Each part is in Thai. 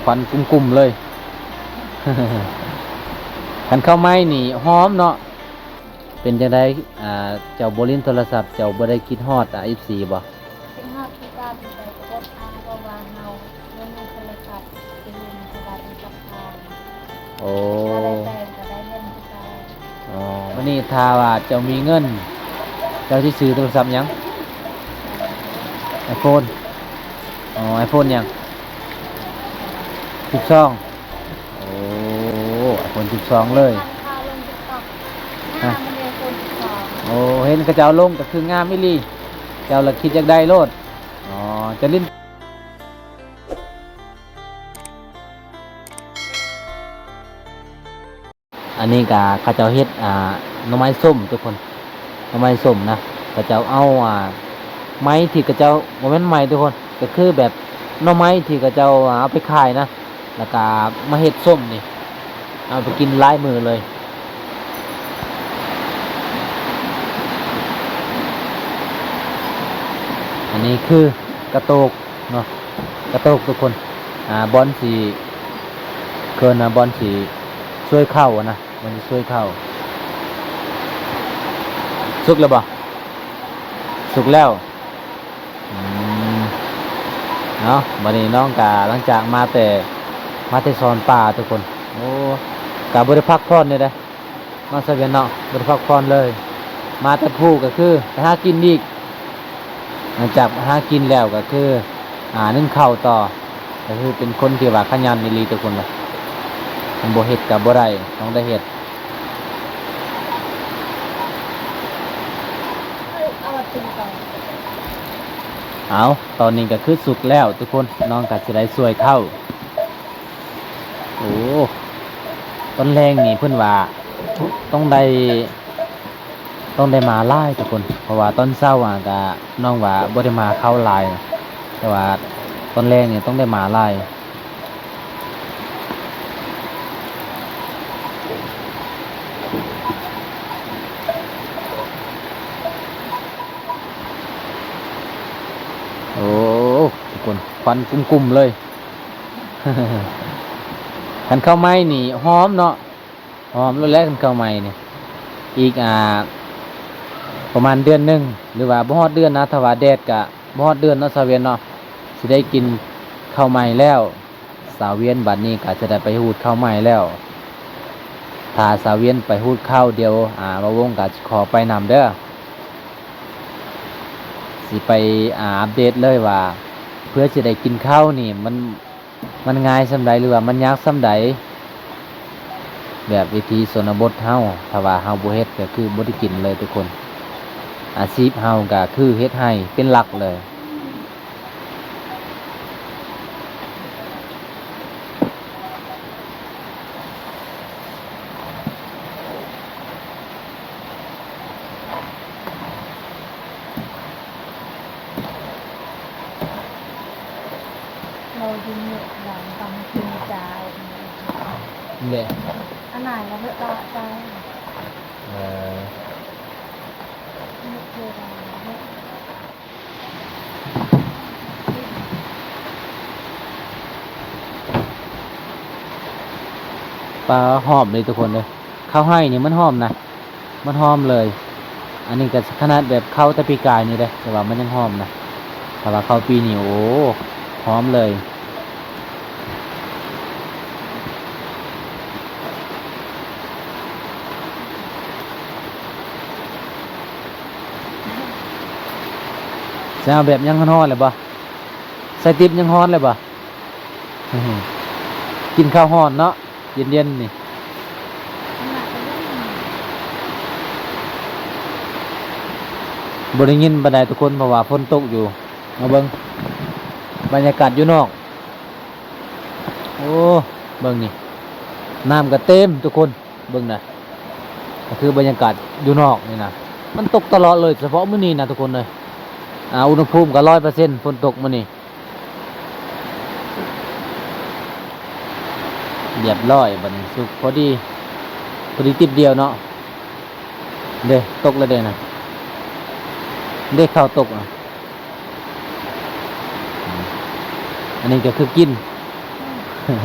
วันกุ้มๆเลยคันเข้าไม้นี่หอมเนาะเป็นจังไดเจ้าบ่ลิ้นโทรศัพท์เจ้าบ่ได้คิดฮอด14บ่เป็นฮอดที่การไปกดทางก็วางเฮาเงินในโทรศัพท์เป็นเงินสบายเป็นกับทางโอ้ได้ก็ได้เงินที่เก่าอ๋อวันนี้ถ้าว่าเจ้ามีเงินเจ้าสิซื้อโทรศัพท์หยัง iPhone อ๋อ iPhone หยัง12โอ้ iPhone 12เลยทานข้าวลง TikTok หน้ามันเรียนคน12โอ้เห็นกระเจ้าลงก็คืองามอีหลีเจ้าละคิดอยากได้โลดอ๋อจะลิ้นอันนี้ก็เขาเจ้าเฮ็ดหน่อไม้ส้มทุกคนหน่อไม้ส้มนะเขาเจ้าเอาไม้ที่กระเจ้าบ่แม่นไม้ทุกคนก็คือแบบหน่อไม้ที่กระเจ้าเอาไปขายนะแล้วก็มาเฮ็ดส้มนี่เอาไปกินหลายมื้อเลยอันนี้คือกระโตกเนาะกระโตกทุกคนบอลสีเกินบอลสีช่วยเข้านะมันจะช่วยเข้าสุกแล้วบ่สุกแล้วเนาะบัดนี้น้องกาหลังจากมาแต่สอนป่าทุกคนโอ้กาบ่ได้พักผ่อนเลยเด้น้องเสวียนเนาะบ่ได้พักผ่อนเลยมาแต่ผู้ก็คือไปหากินอีกหลังจากหากินแล้วก็คือนึ่งข้าวต่อก็คือเป็นคนที่ว่าขยันอีหลีทุกคนเลยมันบ่เฮ็ดกับบ่ได้ต้องได้เฮ็ดเอาถึงก่อนเอาตอนนี้ก็คือสุกแล้วทุกคนน้องก็สิได้สวยเข้าโอ้ต้นแรงนี่เพิ่นว่าต้องได้มาหลายทุกคนเพราะว่าต้นเช้าก็น้องว่าบ่ได้มาเข้าหลายนะแต่ว่าต้นแรงนี่ต้องได้มาหลายโอ้ทุกคนควันกุ้มๆเลยคันข้าวไม้นี่หอมเนาะหอมแล้วแหละคันข้าวไม้นี่อีกประมาณเดือนหนึงหรือว่าบ่ฮอดเดือนนะถ้าว่าแดดก็บ่ฮอดเดือนเนาะสาวเวียนเนาะสิได้กินข้าวไม้แล้วสาวเวียนบัดนี้ก็จะได้ไปฮูดข้าวไม้แล้วถ้าสาวเวียนไปฮูดข้าวเดียวบ่าวงก็ขอไปนำเด้อสิไปอัปเดตเลยว่าเพื่อจะได้กินข้าวนี่มันง่ายส่ำใดหรือว่ามันยากส่ำใดแบบวิธีชนบทเฮาถ้าว่าเฮาบ่เฮ็ดก็คือบ่ได้กินเลยทุกคนอาชีพเฮาก็คือเฮ็ดให้เป็นหลักเลยเราดึงเนี่ยหลังฟังกินจาวแหละอันไหนเราไม่ต่อใจเอ่อไม่เคยได้ปลาหอมเลยทุกคนเลยข้าวให้นี่มันหอมนะมันหอมเลยอันนี้ก็ขนาดแบบข้าวตะปีกายนี่เลยแต่ว่ามันยังหอมนะแต่ว่าข้าวปีนี่โอ้หอมเลยจะเอาแบบยังฮ้อนๆเลยบ่ใส่ติ๊บยังฮ้อนเลยบ่ กินข้าวฮ้อนเนาะเย็นๆนี่บ่ได้ยินบันไดทุกคนเพราะว่าฝนตกอยู่มาเบิ่งบรรยากาศอยู่นอกโอ้เบิ่งนี่น้ำก็เต็มทุกคนเบิ่งนะก็คือบรรยากาศอยู่นอกนี่นะมันตกตลอดเลยเฉพาะมื้อนี้นะทุกคนเลยอุณหภูมิก็100%ฝนตกมื้อนี้เรียบร้อยบัดนี้สุกพอดีติดเดียวเนาะเด้ตกแล้วเด้นะเด้ข้าวตกอันนี้ก็คือกิน มัน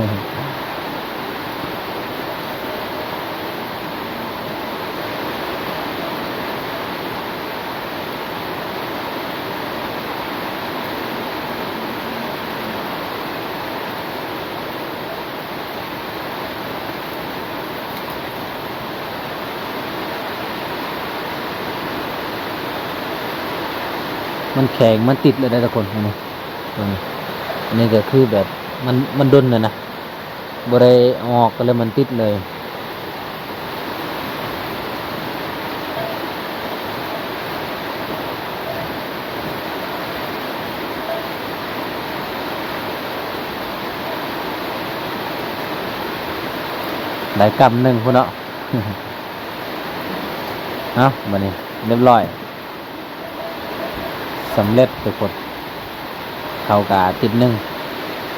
แข็งมันติดเลยนะทุกคนอันนี้อันนี้ก็คือแบบมันดนเลยนะบ่ได้เอาออกก็เลยมันติดเลยได้กำหนึ่งพุ่นเนาะ เอาบัดนี้เรียบร้อยสำเร็จทุกคนเข้ากะติดหนึ่ง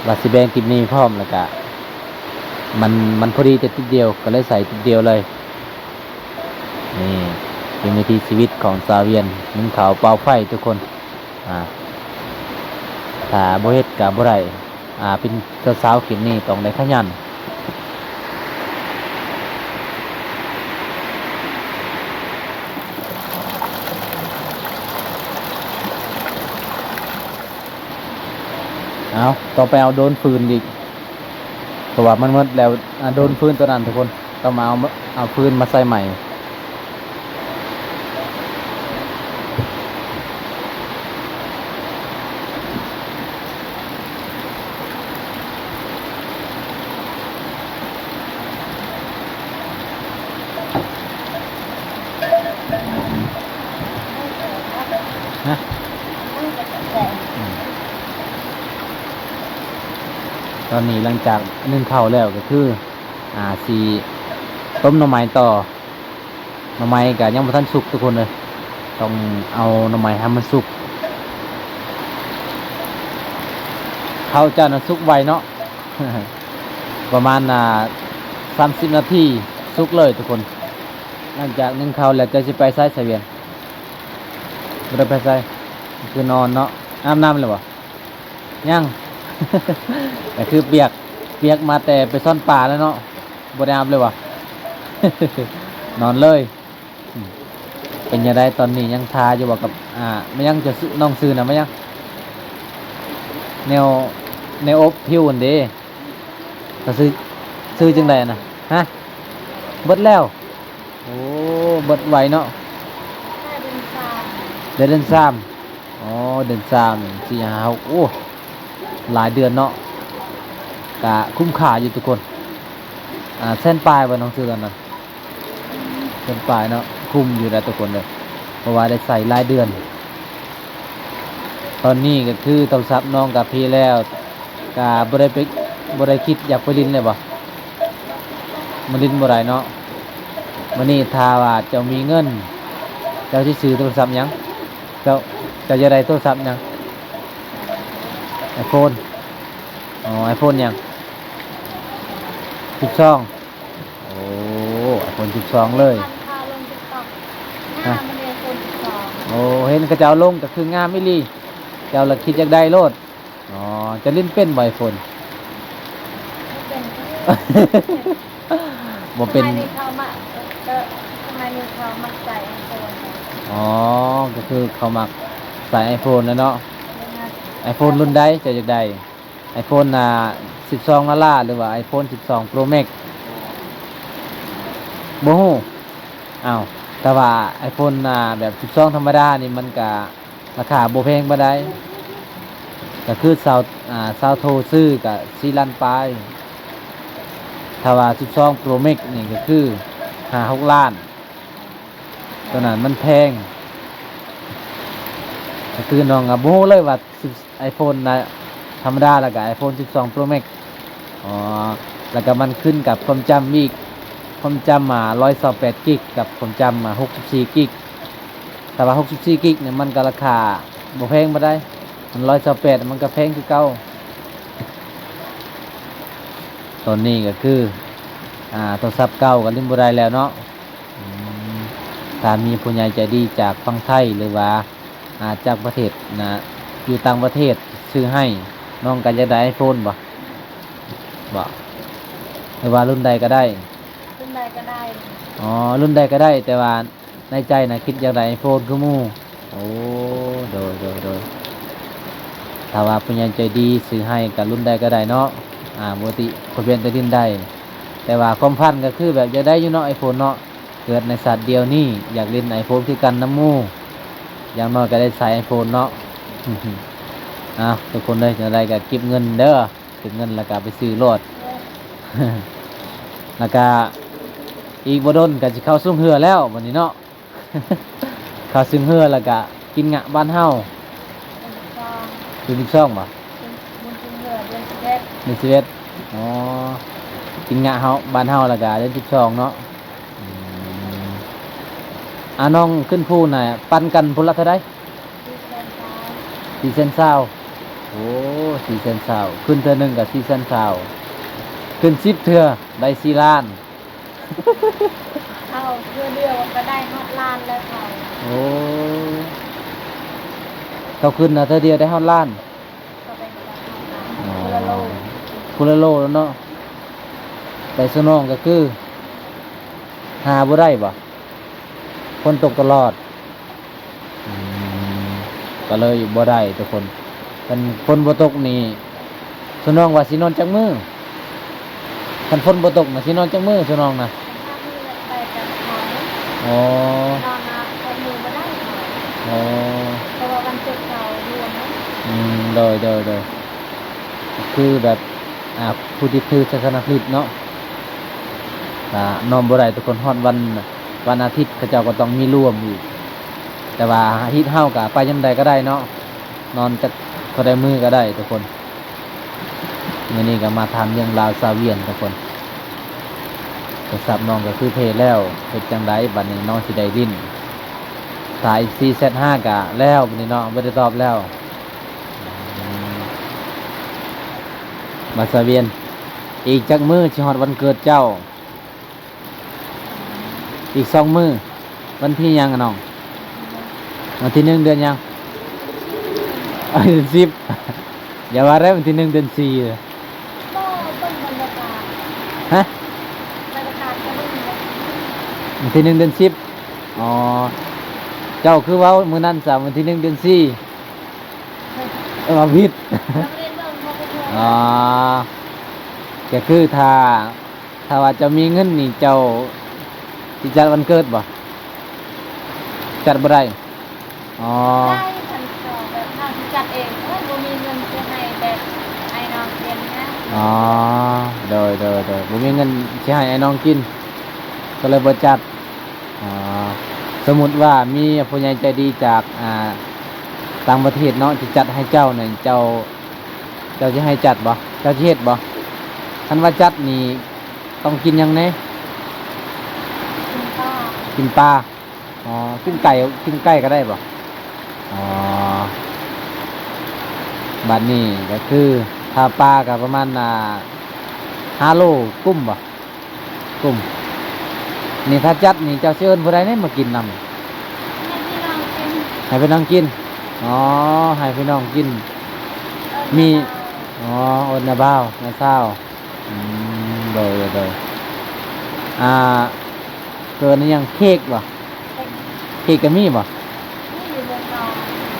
วาสิแบงติดนี้พร้อมแล้วกะมันพอดีแต่ติดเดียวก็เลยใส่ติดเดียวเลยนี่เป็นวิถีชีวิตของซาเวียนนึ่งเขาวเป่าไฟทุกคนถ้าบ่เฮ็ดกะบ่ได้เป็นสาวๆกินนี่ต้องได้ขยันเอาต่อไปเอาโดนฟืนอีกเพราะว่ามันหมดแล้วโดนฟืนตัวนั้นทุกคนต้องมาเอาฟืนมาใส่ใหม่นะ ตอนนี้หลังจากนึ่งข้าวแล้วก็คือสีต้มหน่อไม้ต่อหน่อไม้ก็ยังบ่ทันสุกทุกคนเลยต้องเอาหน่อไม้ให้มันสุกข้าวเจ้าน่ะสุกไวเนาะ ประมาณ30 นาทีสุกเลยทุกคนหลังจากนึ่งข้าวแล้วจะสิไปไสเสวียนบ่ได้ไปไสคือนอนเนาะอาบน้ำเลยบ่ยัง แต่คือเปียกมาแต่ไปซ่อนป่าแล้วเนาะบ่ได้อาบเลยวะ นอนเลยเป็นยังไงตอนนี้ยังทาอยู่บ่กับไม่ยังจะซื้อน้องซื้อนะไม่ยังแนวอบผิวอันเด้ก็ซื้อจังไดน่ะฮะเบิดแล้วโอ้เบิดไวเนาะเดือนสามอ๋อเดือนสามสี่ห้าหกโอ้หลายเดือนเนาะกะคุ้มค่าอยู่ทุกคนเส้นปลายว่าน้องซื้อกันนะเส้นปลายเนาะคุ้มอยู่แล้วทุกคนเลยเพราะว่าได้ใส่รายเดือน ตอนนี้ก็คือโทรศัพท์น้องกับพี่แล้วกะบ่ได้คิดอยากไปลินเลยบ่มันลินบ่ได้เนาะมื้อนี้ถ้าว่าเจ้ามีเงินเจ้าสิซื้อโทรศัพท์หยังเจ้าจะได้โทรศัพท์หยัง iPhone อ๋อ iPhone ยัง12โอ้ iPhone 12เลยโอ้เห็นเขาเจ้าลงก็คืองามอีหลีเจ้าละคิดอยากได้โลดอ๋อจะเล่นเป็นบ่ iPhone บ่เป็นทำไมมีเขามาทำไมมีเขามาใส่iPhone อ๋อก็คือเขามักใส่ iPhone แล้วเนาะ iPhone รุ่นใดเจ้าอยากได้ iPhone 12ล้านหรือว่า iPhone 12 Pro Max บ่ฮู้อ้าวแต่ว่า iPhone แบบ12ธรรมดานี่มันก็ราคาบ่แพงปานใดก็คือซาวโทซื้อก็4ล้านปลายถ้าว่า12 Pro Max นี่ก็คือ5-6 ล้านตัวนั้นมันแพงก็คือน้องบ่ฮู้เลยว่า iPhone ธรรมดาแล้วก็ iPhone 12 Pro Max อ๋อแล้วก็มันขึ้นกับความจำอีกความจำ128กิกกับความจำ64กิกแต่ว่า64กิกเนี่ยมันก็ราคาบ่แพงบ่ได้มัน128มันก็แพงคือเก่าตอนนี้ก็คือโทรศัพท์เก่าก็ลิ้นบ่ได้แล้วเนาะถ้ามีผู้ใหญ่ใจดีจากฝั่งไทยหรือว่าจากประเทศอยู่ต่างประเทศซื้อให้น้องก็จะได้ iPhone บ่ บ่หรือว่ารุ่นใดก็ได้ ขึ้นใดก็ได้ อ๋อรุ่นใดก็ได้ แต่ว่าในใจน่ะคิดอยากได้ iPhone คือหมู่โอ้โดยถ้าว่าผู้ใหญ่ใจดีซื้อให้ก็รุ่นใดก็ได้เนาะปกติคนเปลี่ยนแต่ดินได้แต่ว่าความพันก็คือแบบอยากได้อยู่เนาะ iPhone เนาะเกิดในสัตว์เดียวนี่อยากเล่น iPhone คือกันน้ำหมู่อย่างน้อยก็ได้ใช้ iPhone เนาะ ทุกคนเลยจะได้ก็เก็บเงินเด้อเก็บเงินแล้วก็ไปซื้อรถ แล้วก็อีกบ่ดนก็สิเข้าซุ้มเหือแล้ววันนี้เนาะ เข้าซุ้มเหือแล้วก็กินงะบ้านเฮา เป็นซอง คือสิบช่องบ่ เป็นบุญถึงเหลือเดือนสิบเอ็ด เดือน11อ๋อกินงะเฮาบ้านเฮาแล้วก็เดือน12เนาะอืมน้องขึ้นภูน่ะปันกันพุ่นละเท่าใด ที่แฟนสาว 420,000โอ้420,000ขึ้นเทื่อหนึงก็420,000ขึ้น10เทื่อได้4ล้าน เข้าเพื่อเดียวก็ได้ฮอดล้านแล้วเขา โอ้เขาขึ้นนะเธอเดียวได้ห้าล้าน ก็เป็นการทำงานคนละโลก คุณละโลแล้วเนาะแต่สนองก็คือหาบ่ได้บ่คนตกตลอดอืมก็เลยบ่ได้ทุกคนกันคนบ่ตกนี่สนองว่าสินอนจักมือคันฝนบ่ตกน่ะสินอนจักมือสนองน่ะ ถ้ามีเงินไปกันเขา อ๋อน อนนะคนมือมาได้เขา อ๋อ เพราะว่าวันเกิดเขารวมนะ โดยคือแบบผู้ที่ถือศาสนาคริสต์เนาะนอนบ่ได้ทุกคนฮอดวันอาทิตย์เขาเจ้าก็ต้องมีร่วมอีกแต่ว่าอาทิตย์เฮาก็ไปยามใดก็ได้เนาะนอนจักก็ได้มือก็ได้ทุกคนมื้อนี้ก็มาทำเรื่องราวซาเวียนทุกคนโทรศัพท์น้องก็คือเพลแล้วเฮ็ดจังไดบัดนี้น้องสิได้ดิ้นสาย 4Z5 ก็แล้วบัดนี้เนาะบ่ได้ตอบแล้วมาซาเวียนอีกจักมื้อสิฮอดวันเกิดเจ้าอีก2มื้อวันที่หยังอะน้องวันที่1เดือนหยังเดือน10 อย่าว่าได้วันที่1เดือน4เลย ก็ต้นบรรยากาศ ฮะ บรรยากาศก็ไม่มีแล้ว วันที่1เดือน10อ๋อเจ้าคือเว้ามื้อนั้นซะวันที่1เดือน4มาผิด แล้วไม่ได้เริ่มเขาไปทัวร์ อ๋อก็คือถ้าว่าเจะมีเงินนี่เจ้าสิจัดวันเกิดบ่จัดบ่ได้อ๋อ ได้ฉันขอแบบทางจัดเองเพราะว่ามีเงินจะให้แบบไอ้น้องเรียนนะ อ๋อโดยบ่มีเงินสิให้ไอ้น้องกิน ก็เลยบ่จัดอ๋อสมมุติว่ามีผู้ใหญ่ใจดีจากต่างประเทศเนาะสิจัดให้เจ้าเนี่ยเจ้าสิให้จัดบ่เจ้าสิเฮ็ดบ่คันว่าจัดนี่ต้องกินหยังแหน่ คุณพ่อ กินปลาอ๋อกินไก่ก็ได้บ่อ๋อบัดนี้ก็คือถ้าปลาก็ประมาณ5 โลกุ้มบ่กุ้มนี่ถ้าจัดนี่เจ้าสิเอิ้นผู้ใดแหน่มากินนำ ให้พี่น้องกิน ให้พี่น้องกินอ๋อให้พี่น้องกิน มี อ๋อโอนนาบ้าวนาเศร้าโดยเกินนี่ยังเค้กบ่ เป็น เค้กก็มีบ่ นี่อยู่เมืองนอก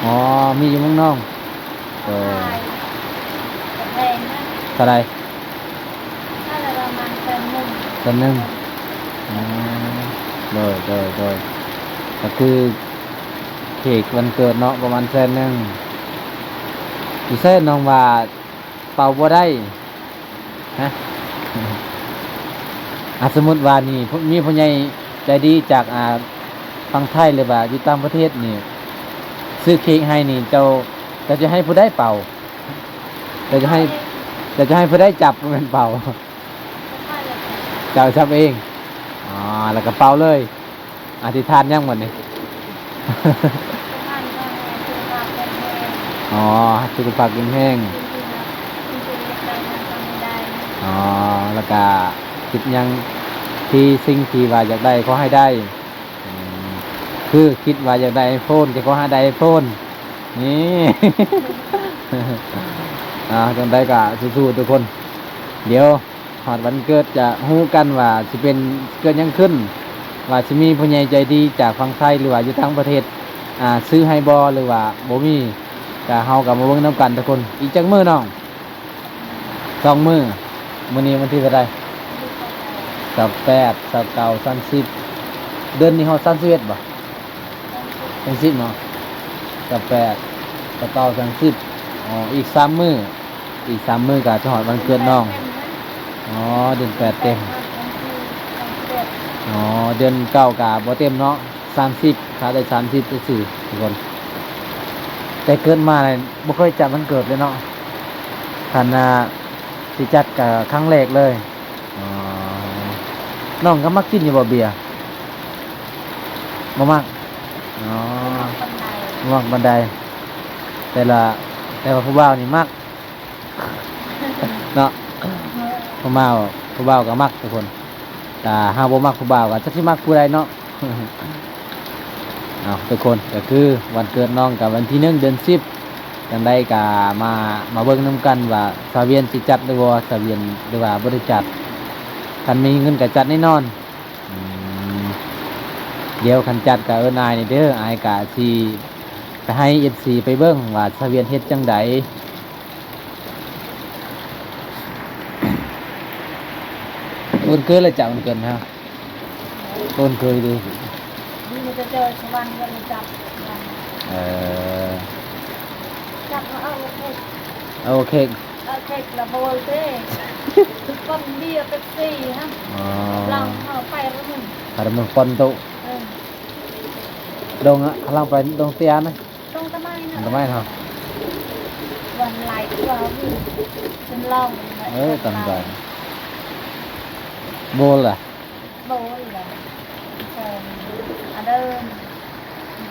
อ๋อมีอยู่เมืองน้องเออ ขายกระแพงนะ เท่าไร ถ้าจะประมาณเป็นหนึ่ง ตัวหนึงอืมโดยก็คือเค้กวันเกิดเนาะประมาณ100,000อีเส้นน้องว่าเป่าบ่ได้ฮะ สมมุติว่านี่มีผู้ใหญ่ใจดีจากฝั่งไทยหรือว่าอยู่ต่างประเทศนี่ซื้อเค้กให้นี่เจ้าจะให้ผู้ใดเป่าจะให้ผู้ใดจับเป็นเป่า ถ้าจะเป็น เจ้าจับเองอ๋อแล้วก็เป่าเลยอธิษฐานยังหมดนี่ ท่านก็ให้คือว่าเป็นแพง อ๋อสุขภาพแข็งแรง จริงๆนะจริงๆอยากได้มันก็ไม่ได้นะ อ๋อแล้วก็คิดยังที่สิ่งที่ว่าอยากได้ขอให้ได้อืมคือคิดว่าอยากได้ iPhone จะขอให้ได้ iPhone นี่ จังได้ก็สู้ๆทุกคน เดี๋ยวฮอดวันเกิดจะฮู้กันว่าสิเป็นเกิดหยังขึ้นว่าสิมีผู้ใหญ่ใจดีจากฝั่งไทยหรือว่าอยู่ต่างประเทศซื้อให้บ่หรือว่าบ่มีก็เฮาก็มาเบิ่งนํกันทุกคนอีกจักมื้อน้อง2มื้อมื้อนี้วันที่เท่าใด28 29 30เดือนนี้ฮอด31บ่30เนาะ28 29 30อ๋ออีก3มื้ออีก3มื้อก็จะฮอดวันเกิดน้องอ๋อเดือน8เต็มอ๋อเดือน9ก็บ่เต็มเนาะ30ถ้าได้30ซื่อๆทุกคนแต่เกิดมาเนี่ยบ่เคยจัดวันเกิดเลยเนาะคันสิจัดก็ครั้งแรกเลยอ๋อน้องก็มักกินอยู่บ่เบียร์บ่มักอ๋อบ่มักบันไดแต่ว่าผู้บ่าวนี่มักเนาะผู้บ่าวก็มักทุกคนแต่หากบ่มักผู้บ่าวก็จักสิมักผู้ใดเนาะ เอาทุกคนก็คือวันเกิดน้องกับวันที่1 เดือน 10จังได้ก็มาเบิ่งนํกันว่าสาเวียนสิจัดหรือบ่สาเวียนหรือว่าบ่ได้จัดคันมีเงินก็จัดแน่นอนอืมเดี๋ยวคันจัดก็เอิ้นอายนี่เด้ออายก็สิไปให้ FC ไปเบิ่งว่าสาเวียนเฮ็ดจังไดวันเกิดแล้วจ้ะวันเกิดฮะต้นเคยดี นี่มันจะเจอชาวบ้านก็เลยจับ เออ จับมาเอาโอเค โอเค เอาเค้กละโบยเต้ก้มเบียร์เป๊ปซี่ฮะ อ๋อ ลองเอาไปแล้วมึง ada mah ponto เออ dong halang pa dong tian ตรงทำไมนะ ทำไมเนาะ วันไหลก็วิ่งเป็นลอง tanggal bol lah โบยเลยเอออะเดิน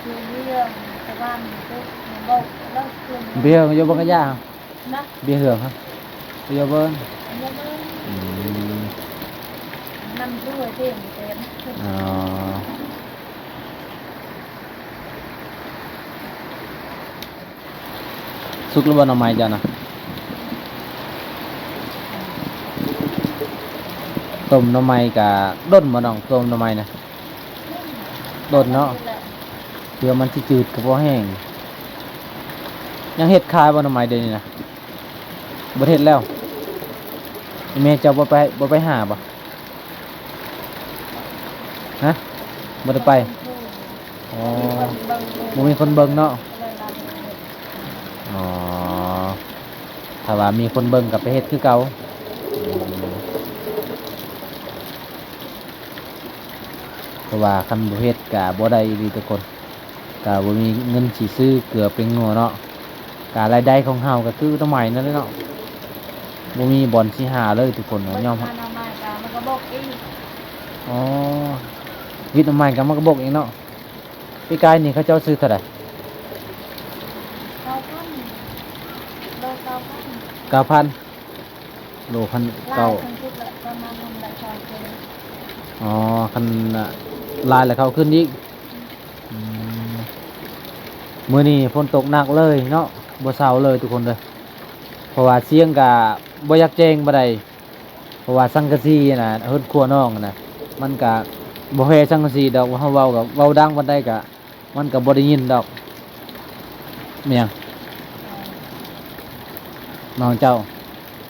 คือเรื่องชาวบ้านคือโบกแล้วคือ bia vô bên cái da นะ bia hưởng hả bia bên อันนี้มันนำด้วยเต็มเต็ม suk lu bana mai jana tôm nó mai cả đôn mà nòng tôm nó mai nè đôn nó เพื่อมันสิจืดกับบ่แห้งยังเฮ็ดคายบ่หน่อไม้เดี๋ยวนี้นะบ่เฮ็ดแล้วแม่เจ้าบ่ไปหาบ่ฮะบ่ได้ไปอ๋อบ่มีคนเบิ่งเนาะอ๋อถ้าว่ามีคนเบิ่งก็ไปเฮ็ดคือเก่าเพราะว่าคันบ่เฮ็ดก็บ่ได้ดีทุกคนก็บ่มีเงินสิซื้อเกลือเป็นงัวเนาะก็รายได้ของเฮาก็คือต้นไม้นั่นแหละเนาะบ่มีบ่อนสิหาเลยทุกคนยอม มันเอามาจ้ะมันก็บอกอีก อ๋อวิทย์น้ำมันกับมันก็บกเองเนาะพี่กายนี่เขาเจ้าซื้อเท่าไหร่ เก้าพันโลเก้าพัน 9,000โลพัน ลา เก้าย ทั้งชุดละประมาณนั้นแหละค่ะคือ อ๋อคันลายแล้วเขาขึ้นอีกอืมมื้อนี้ฝนตกหนักเลยเนาะบ่เซาเลยทุกคนเลยเพราะว่าเสียงก็บ่อยากแจ้งบ่ได้เพราะว่าสังกะสีน่ะเฮิดครัวน้องน่ะมันก็บ่แพ้สังกะสีดอกว่าเฮาเว้าก็เว้าดังปานใดก็มันก็บ่ได้ยินดอกแม่งน้องเจ้า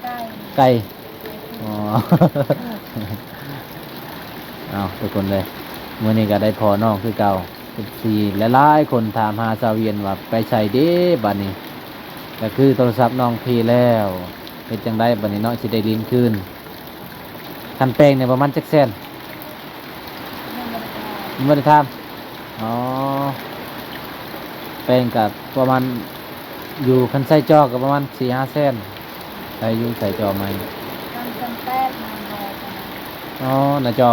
ใกล้ ไก่อ๋อ เอาทุกคนเลยมื้อนี้ก็ได้พอน้องคือเก่า14และหลายคนถามหาสาวเวียนว่าไปใส่เด้บัดนี้ก็คือโทรศัพท์น้องพี่แล้วเฮ็ดจังไดบัดนี้เนาะสิได้ลิ้นคืนคันแป้งเนี่ยประมาณจักแสน ไม่ได้ บ่ได้ถามอ๋อแป้งก็ประมาณอยู่คันใส่จอก็ประมาณ 4-5 แสนใส่อยู่ใส่จอใหม่ ทำจำแป้งมาบอกกัน อ๋อหน้าจอ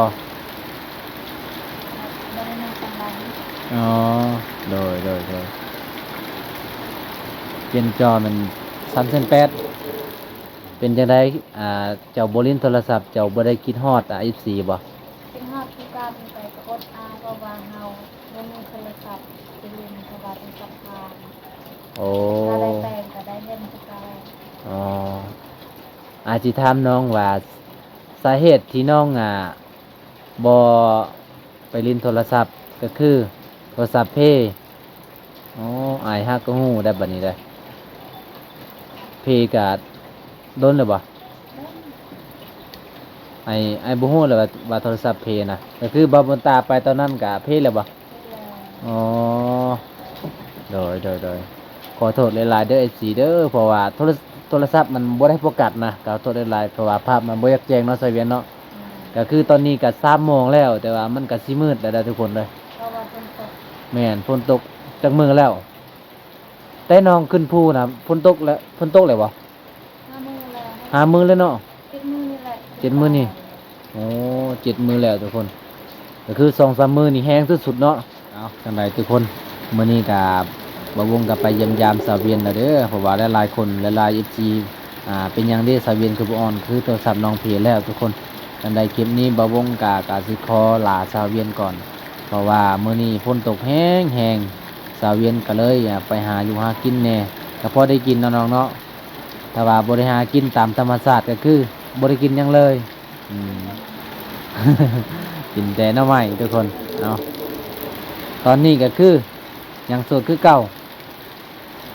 ไม่ได้นั่งกันไร อ๋อโดยเปลี่ยนจอมัน3,800เป็นจังไดเจ้าบ่ลิ้นโทรศัพท์เจ้าบ่ได้คิดฮอด24บ่ เป็นฮอดที่การไปกระอดอาก็วางเฮาไม่มีโทรศัพท์จะลืมสวัสดิกับทาง โอ้ ถ้าได้แป้งก็ได้เล่นสกาย อ๋อ อาจสิถามน้องว่าสาเหตุที่น้องบ่ไปเลินโทรศัพท์ก็คือโทรศัพท์เพอ๋ออายฮักก็ฮู้ได้บัดนี้ได้เพก็โดนแล้วบ่ไอ้บ่ฮู้แล้วว่าโทรศัพท์เพนะก็คือบ่บนตาไปตอนนั้นก็เพแล้วบ่อ๋อโดยขอโทษหลายๆเด้อ FC เด้อเพราะว่าโทรศัพท์มันบ่ได้โฟกัสนะก็ขอโทษหลายๆเพราะว่าภาพมันบ่อยากแจ้งเนาะไสเวียนเนาะก็คือตอนนี้ก็3โมงแล้วแต่ว่ามันก็สิมืดแล้วเด้อทุกคนเลย เพราะว่าฝนตก แม่นฝนตกจักมือแล้ว แต่น้องขึ้นภูนะฝนตกแล้วฝนตกเลยบ่ ห้ามือแล้ว หามือแล้วเนาะ เจ็ดมือนี่แหละ เจ็ดมื้อนี่ โอ้7มือแล้วทุกคน ก็คือ2-3มือนี่แห้งสุดๆเนาะเอาจังไดทุกคนมื้อนี้ก็บ่วงก็ไปเยี่ยมยามสาวเวียนแล้วเด้อเพราะว่าหลายๆคนหลายๆ FC เป็นหยังเด้สาวเวียนคือบ่ออนคือโทรศัพท์น้องเพลแล้วทุกคนจังไดคลิปนี้บ่วงก็สิขอลาสาวเวียนก่อน เพราะว่ามื้อนี้ฝนตกแห้งสาวเวียนก็เลยไปหาอยู่หากินแหน่ก็พอได้กินเนาะน้องเนาะถ้าว่าบ่ได้หากินตามธรรมชาติก็คือบ่ได้กินหยังเลยอืม กินแต่หน้ำไม้ทุกคนเอาตอนนี้ก็คือยังโสดคือเก่า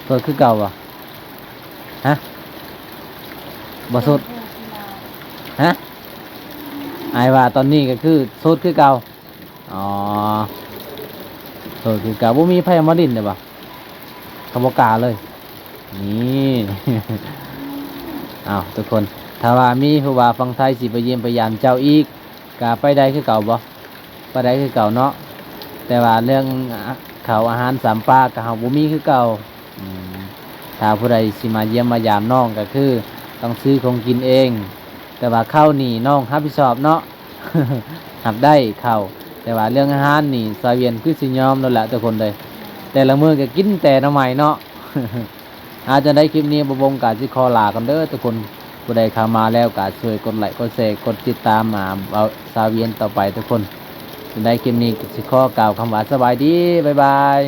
โสดคือเก่าบ่ฮะบ่โสดฮะอายว่าตอนนี้ก็คือโสดคือเก่าอ๋อโสดคือเก่าบ่มีไผมาดินเด้อบ่เขาบ่กล้าเลยนี่ อ้าวทุกคนถ้าว่ามีผู้ว่าฟังไทยสิไปเยี่ยมไปยามเจ้าอีกก็ไปได้คือเก่าบ่ไปได้คือเก่าเนาะแต่ว่าเรื่องข้าวอาหารสามปลาก็เฮาบ่มีคือเก่าอืมถ้าผู้ใดสิมาเยี่ยมมายามน้องก็คือต้องซื้อของกินเอง แต่ว่าข้าวนี่น้องรับผิดชอบเนาะ รับได้ข้าวแต่ว่าเรื่องอาหารนี่ซาเวียนคือสิยอมนั่นแหละทุกคนเลยแต่ละมื้อก็กินแต่หน้ำใหม่เนาะ อาจจะได้คลิปนี้บวงกาสิคอลากันเด้อทุกคนผู้ใดเข้ามาแล้วก็ช่วยกดไลค์กดแชร์กดติดตามเอาซาเวียนต่อไปทุกคนจะได้คลิปนี้สิขอกล่าวคำว่าสบายดีบ๊ายบาย